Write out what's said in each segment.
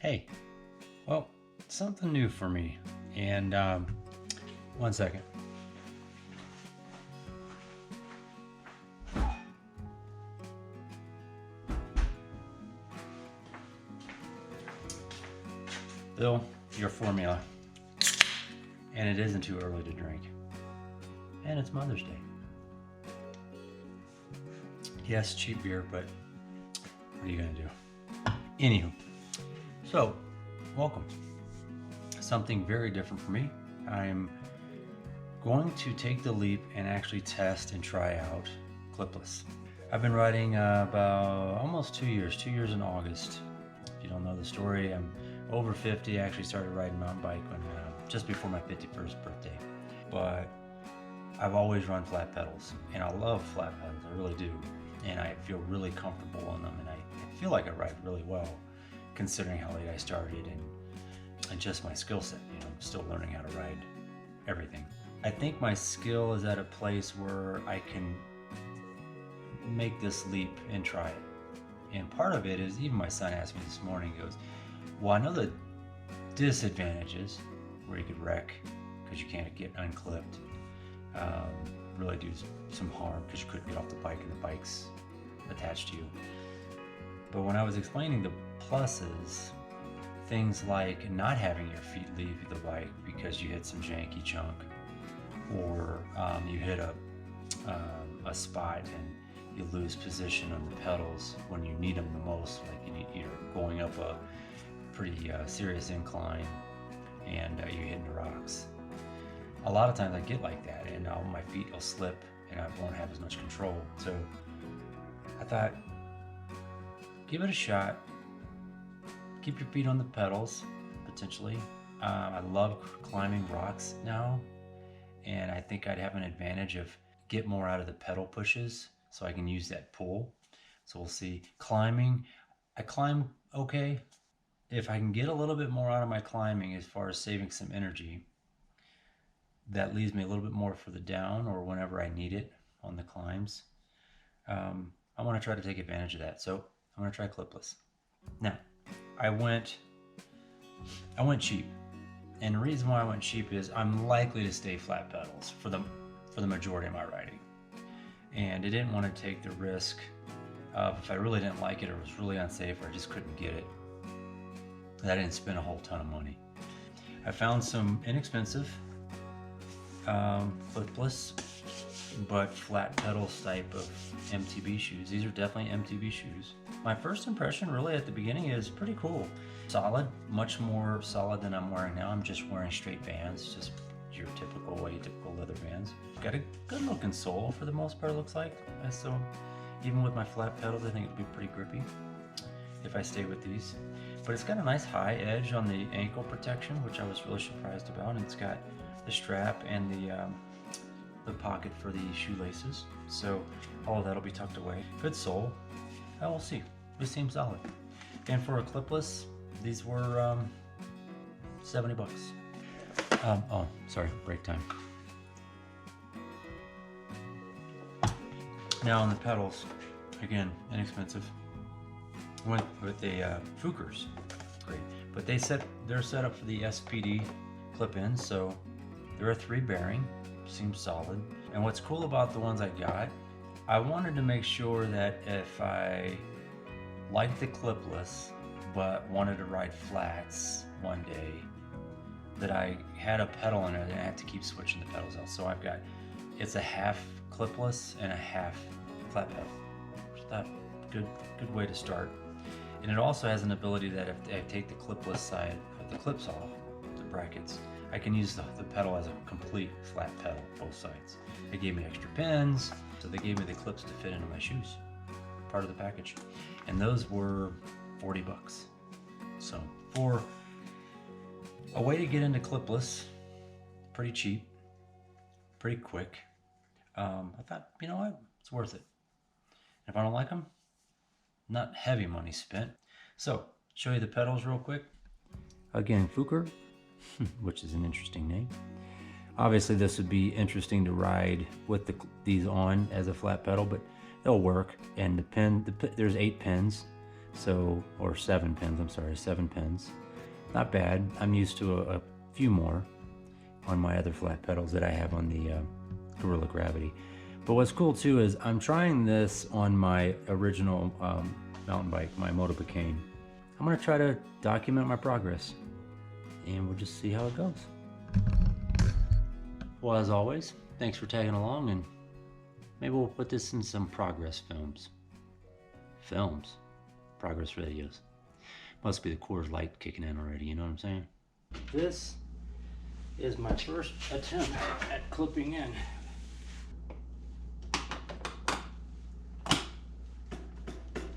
Hey, well, something new for me. And 1 second. Bill, your formula. And it isn't too early to drink. And it's Mother's Day. Yes, cheap beer, but what are you gonna do? Anywho, so welcome. Something very different for me. I'm going to take the leap and actually test and try out clipless. I've been riding about almost 2 years, 2 years in August. If you don't know the story, I'm over 50. I actually started riding mountain bike when just before my 51st birthday. But I've always run flat pedals, and I love flat pedals, I really do. And I feel really comfortable in them, and I feel like I ride really well, considering how late I started and just my skill set. You know, I'm still learning how to ride everything. I think my skill is at a place where I can make this leap and try it. And part of it is, even my son asked me this morning, he goes, well, I know the disadvantages where you could wreck because you can't get unclipped, really do some harm because you couldn't get off the bike and the bike's attached to you. But when I was explaining the pluses, things like not having your feet leave the bike because you hit some janky chunk, or you hit a spot and you lose position on the pedals when you need them the most, like you're going up a pretty serious incline and you're hitting the rocks. A lot of times I get like that, and my feet will slip and I won't have as much control. So I thought, give it a shot. Keep your feet on the pedals, potentially. I love climbing rocks now, and I think I'd have an advantage of get more out of the pedal pushes so I can use that pull. So we'll see. Climbing, I climb okay. If I can get a little bit more out of my climbing as far as saving some energy, that leaves me a little bit more for the down or whenever I need it on the climbs. I want to try to take advantage of that. So I'm going to try clipless. Now, I went cheap. And the reason why I went cheap is I'm likely to stay flat pedals for the majority of my riding. And I didn't want to take the risk of, if I really didn't like it or it was really unsafe or I just couldn't get it, that I didn't spend a whole ton of money. I found some inexpensive clipless but flat pedals type of MTB shoes. These are definitely MTB shoes. My first impression really at the beginning is pretty cool. Solid, much more solid than I'm wearing now. I'm just wearing straight Vans, just your typical leather Vans. Got a good looking sole for the most part, it looks like. So even with my flat pedals, I think it'd be pretty grippy if I stay with these. But it's got a nice high edge on the ankle protection, which I was really surprised about. And it's got the strap and the pocket for the shoelaces. So all of that'll be tucked away. Good sole. We'll see. This seems solid. And for a clipless, these were 70 bucks. Oh, sorry, break time. Now on the pedals, again, inexpensive. Went with the Fukers, great. But they're set up for the SPD clip-ins, so they're a 3 bearing, seems solid. And what's cool about the ones I got, I wanted to make sure that if I liked the clipless, but wanted to ride flats one day, that I had a pedal in it and I had to keep switching the pedals out. So it's a half clipless and a half flat pedal. So that good way to start. And it also has an ability that if I take the clipless side of the clips off, the brackets, I can use the pedal as a complete flat pedal, both sides. They gave me extra pins, so they gave me the clips to fit into my shoes, part of the package. And those were 40 bucks. So for a way to get into clipless, pretty cheap, pretty quick, I thought, you know what, it's worth it. If I don't like them, not heavy money spent. So, show you the pedals real quick. Again, Fuker, which is an interesting name. Obviously this would be interesting to ride with these on as a flat pedal, but they'll work. And there's 8 pins, So, or 7 pins, I'm sorry, 7 pins. Not bad. I'm used to a few more on my other flat pedals that I have on the Guerrilla Gravity. But what's cool too is I'm trying this on my original mountain bike, my MTB Clipless. I'm gonna try to document my progress and we'll just see how it goes. Well, as always, thanks for tagging along, and maybe we'll put this in some progress films. Progress videos. Must be the Coors Light kicking in already, you know what I'm saying? This is my first attempt at clipping in.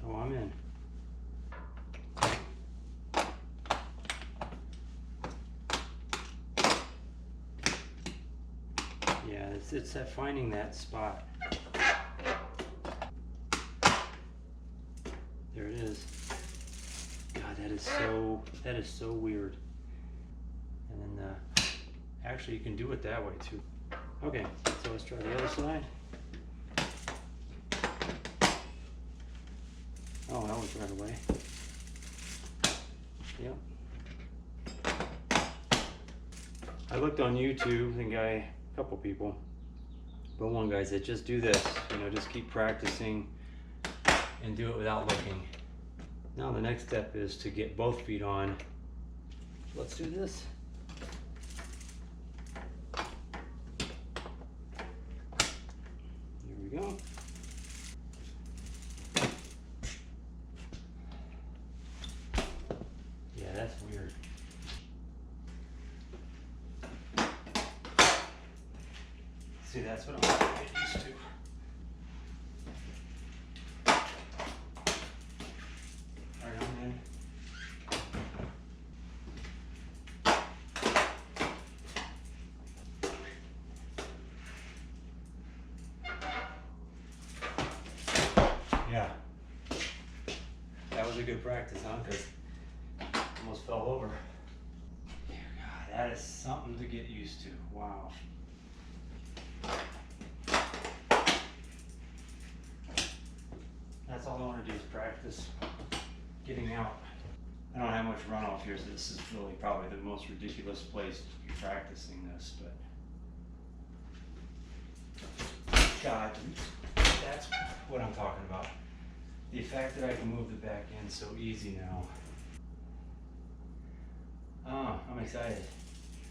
Oh, I'm in. Yeah, it's that finding that spot. There it is. God, that is so weird. And then actually you can do it that way too. Okay, so let's try the other side. Oh, that was right away. Yep. I looked on YouTube, a couple people, but one guy said just do this, you know, just keep practicing and do it without looking. Now the next step is to get both feet on. Let's do this. Here we go. Yeah, that's weird. See, that's what I'm gonna get used to. Yeah, that was a good practice, huh? Because I almost fell over. Yeah, God, that is something to get used to. Wow. That's all I want to do is practice getting out. I don't have much runoff here, so this is really probably the most ridiculous place to be practicing this, but God, that's what I'm talking about. The fact that I can move the back end so easy now. Oh, I'm excited.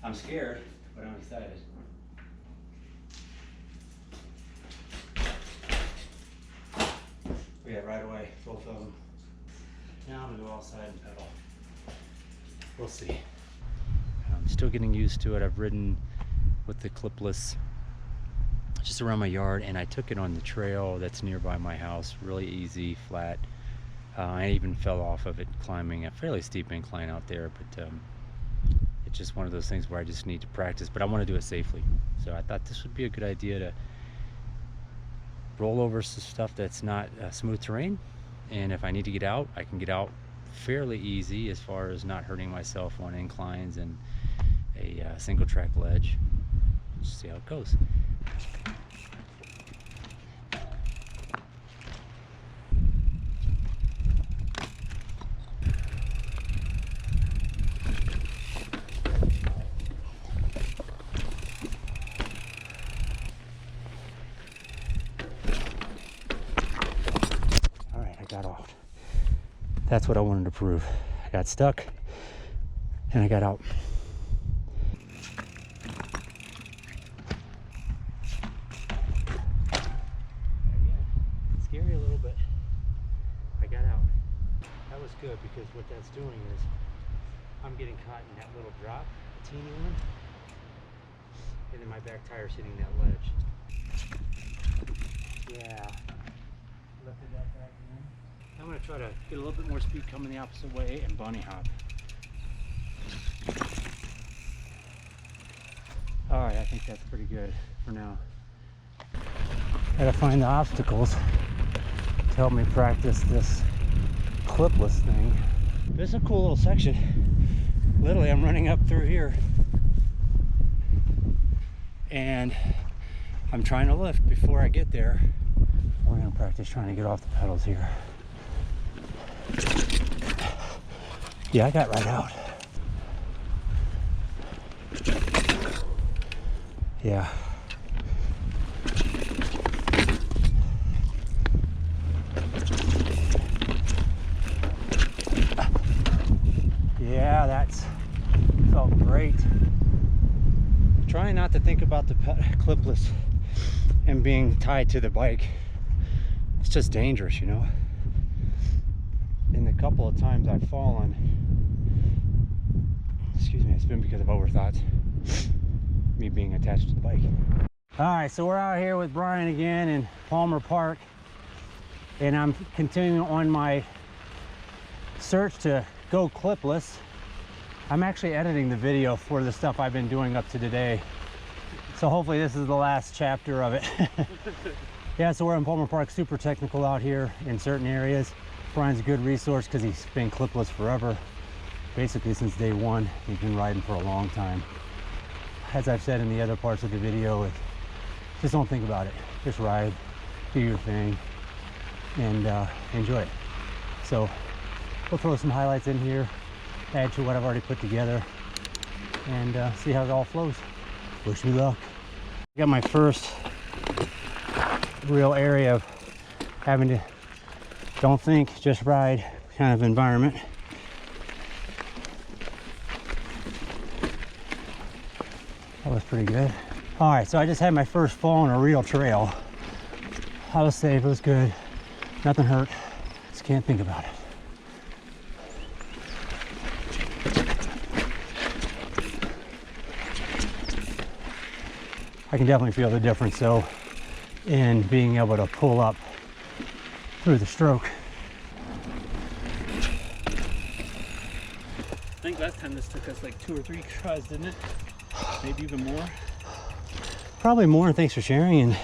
I'm scared, but I'm excited. Yeah, right away, both of them. Now I'm gonna go outside and pedal. We'll see. I'm still getting used to it. I've ridden with the clipless just around my yard, and I took it on the trail that's nearby my house. Really easy, flat. I even fell off of it climbing a fairly steep incline out there, but it's just one of those things where I just need to practice, but I want to do it safely. So I thought this would be a good idea to roll over some stuff that's not smooth terrain, and if I need to get out, I can get out fairly easy as far as not hurting myself on inclines and a single track ledge. Let's see how it goes. Got off. That's what I wanted to prove. I got stuck and I got out. Again, scary a little bit. I got out. That was good because what that's doing is I'm getting caught in that little drop, a teeny one, and then my back tire's hitting that ledge. Yeah. Lifted that back in. I'm going to try to get a little bit more speed coming the opposite way and bunny hop. Alright, I think that's pretty good for now. Gotta find the obstacles to help me practice this clipless thing. This is a cool little section. Literally, I'm running up through here and I'm trying to lift before I get there. We're going to practice trying to get off the pedals here. Yeah, I got right out. Yeah. Yeah, that's felt great. Trying not to think about the clipless and being tied to the bike. It's just dangerous, you know. And the couple of times I've fallen, excuse me, it's been because of overthoughts. Me being attached to the bike. All right, so we're out here with Brian again in Palmer Park, and I'm continuing on my search to go clipless. I'm actually editing the video for the stuff I've been doing up to today, so hopefully this is the last chapter of it. Yeah, so we're in Palmer Park, super technical out here in certain areas. Brian's a good resource because he's been clipless forever, basically since day one. He's been riding for a long time. As I've said in the other parts of the video, just don't think about it. Just ride, do your thing, and enjoy it. So we'll throw some highlights in here, add to what I've already put together, and see how it all flows. Wish me luck. I got my first real area of having to don't think, just ride kind of environment. That was pretty good. All right, so I just had my first fall on a real trail. I was safe, it was good. Nothing hurt, just can't think about it. I can definitely feel the difference though in being able to pull up through the stroke. I think last time this took us like 2 or 3 tries, didn't it? Maybe even more. Probably more, and thanks for sharing. And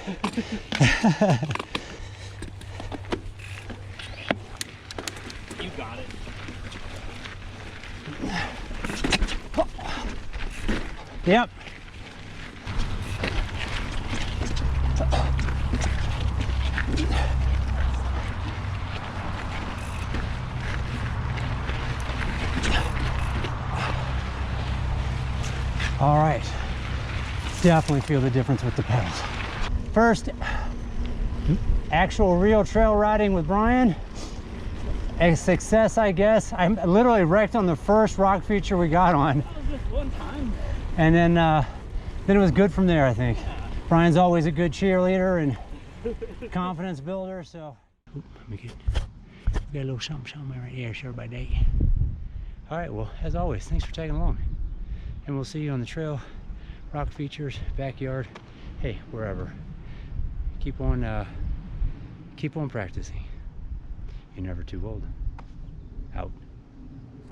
you got it. Yep. All right, definitely feel the difference with the pedals. First actual real trail riding with Brian, a success, I guess. I literally wrecked on the first rock feature we got on. That was just one time. And then it was good from there, I think. Yeah. Brian's always a good cheerleader and confidence builder, so. Ooh, let me get, we got a little something right here, share by day. All right, well, as always, thanks for tagging along. And we'll see you on the trail, rock features, backyard, hey, wherever. Keep on practicing. You're never too old. Out.